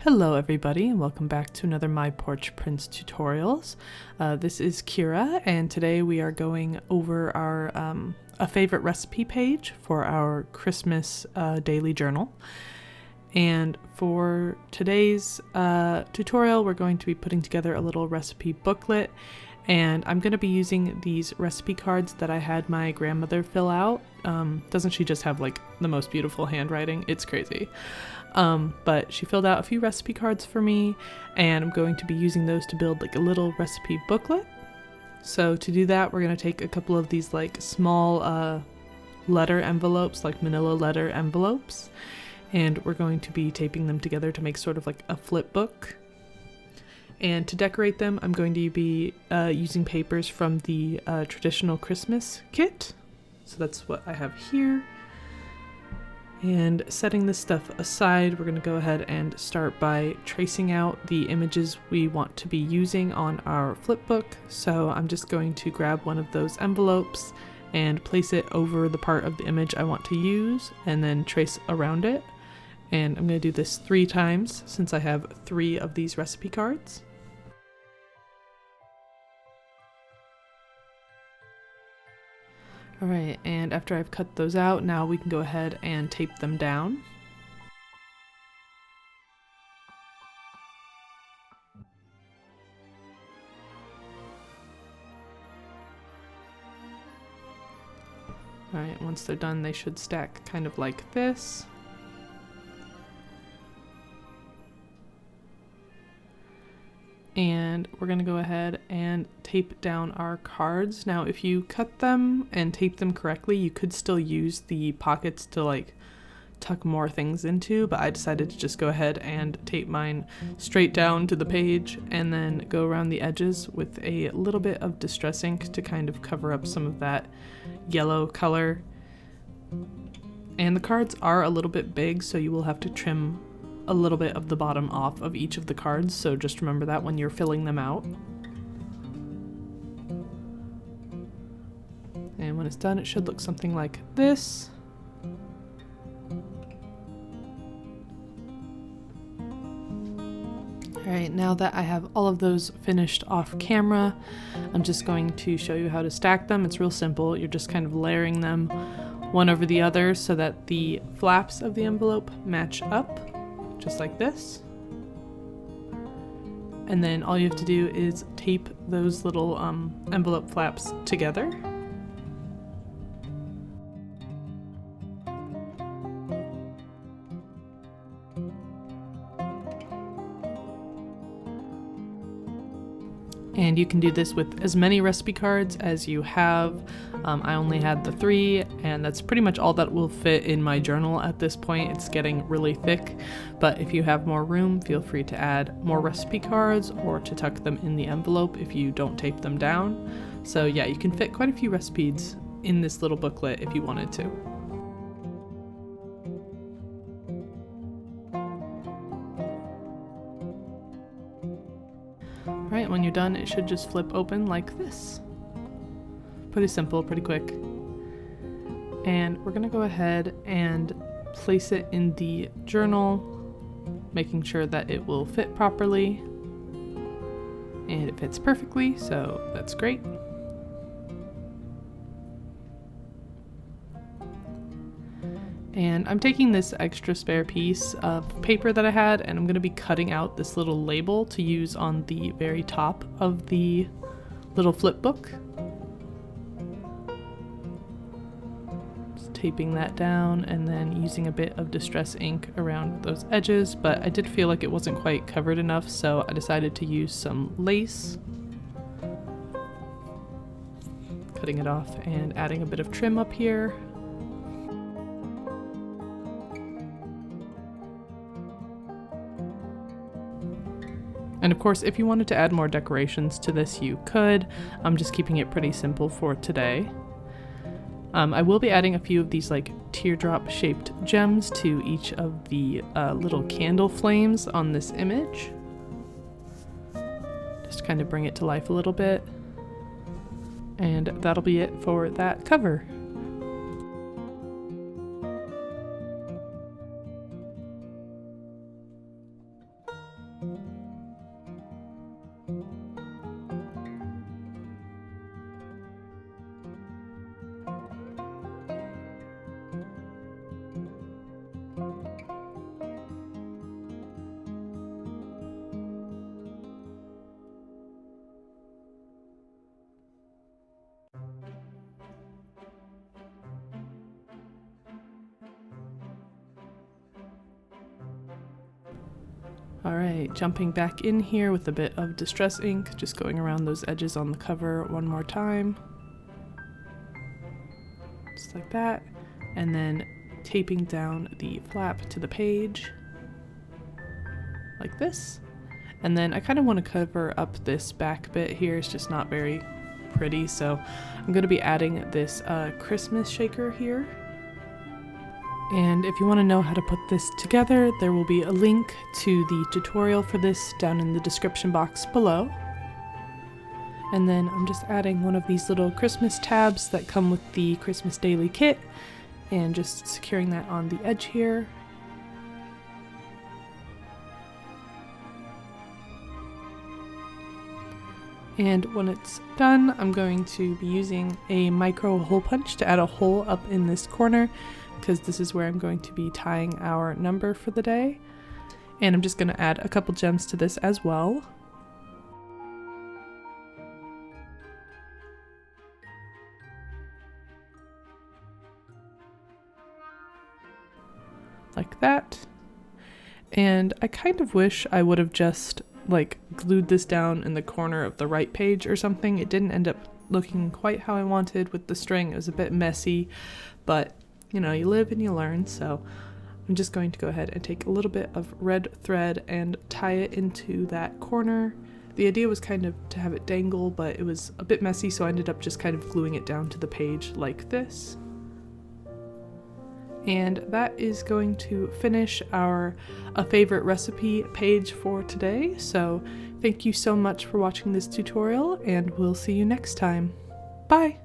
Hello everybody and welcome back to another My Porch Prints tutorials. This is Kyra and today we are going over our a favorite recipe page for our Christmas daily journal. And for today's tutorial we're going to be putting together a little recipe booklet, and I'm going to be using these recipe cards that I had my grandmother fill out. Doesn't she just have like the most beautiful handwriting? It's crazy. But she filled out a few recipe cards for me, and I'm going to be using those to build like a little recipe booklet. So to do that, we're going to take a couple of these like small letter envelopes, like manila letter envelopes, and we're going to be taping them together to make sort of like a flip book. And to decorate them, I'm going to be using papers from the traditional Christmas kit. So that's what I have here. And setting this stuff aside, we're going to go ahead and start by tracing out the images we want to be using on our flipbook. So I'm just going to grab one of those envelopes and place it over the part of the image I want to use, and then trace around it. And I'm going to do this 3 times since I have 3 of these recipe cards. Alright, and after I've cut those out, now we can go ahead and tape them down. Alright, once they're done, they should stack kind of like this. And we're going to go ahead and tape down our cards. Now if you cut them and tape them correctly, you could still use the pockets to like tuck more things into, but I decided to just go ahead and tape mine straight down to the page and then go around the edges with a little bit of distress ink to kind of cover up some of that yellow color. And the cards are a little bit big, so you will have to trim a little bit of the bottom off of each of the cards, so just remember that when you're filling them out. And when it's done, it should look something like this. Alright, now that I have all of those finished off camera, I'm just going to show you how to stack them. It's real simple. You're just kind of layering them one over the other so that the flaps of the envelope match up. Just like this. And then all you have to do is tape those little envelope flaps together. And you can do this with as many recipe cards as you have. I only had the 3, and that's pretty much all that will fit in my journal at this point. It's getting really thick, but if you have more room, feel free to add more recipe cards or to tuck them in the envelope if you don't tape them down. So yeah, you can fit quite a few recipes in this little booklet if you wanted to. Right, when you're done, it should just flip open like this. Pretty simple, pretty quick. And we're gonna go ahead and place it in the journal, making sure that it will fit properly. And it fits perfectly, so that's great. And I'm taking this extra spare piece of paper that I had, and I'm going to be cutting out this little label to use on the very top of the little flip book. Just taping that down and then using a bit of distress ink around those edges, but I did feel like it wasn't quite covered enough, so I decided to use some lace. Cutting it off and adding a bit of trim up here. And of course, if you wanted to add more decorations to this, you could. I'm just keeping it pretty simple for today. I will be adding a few of these like teardrop shaped gems to each of the little candle flames on this image. Just kind of bring it to life a little bit. And that'll be it for that cover. Alright, jumping back in here with a bit of distress ink, just going around those edges on the cover one more time. Just like that. And then taping down the flap to the page. Like this. And then I kind of want to cover up this back bit here. It's just not very pretty, so I'm going to be adding this Christmas shaker here. And if you want to know how to put this together, there will be a link to the tutorial for this down in the description box below. And then I'm just adding one of these little Christmas tabs that come with the Christmas Daily Kit and just securing that on the edge here. And when it's done, I'm going to be using a micro hole punch to add a hole up in this corner, because this is where I'm going to be tying our number for the day. And I'm just going to add a couple gems to this as well. Like that. And I kind of wish I would have just like glued this down in the corner of the right page or something. It didn't end up looking quite how I wanted with the string. It was a bit messy, but you know, you live and you learn. So I'm just going to go ahead and take a little bit of red thread and tie it into that corner. The idea was kind of to have it dangle, but it was a bit messy, so I ended up just kind of gluing it down to the page like this. And that is going to finish our A Favorite Recipe page for today. So thank you so much for watching this tutorial, and we'll see you next time. Bye!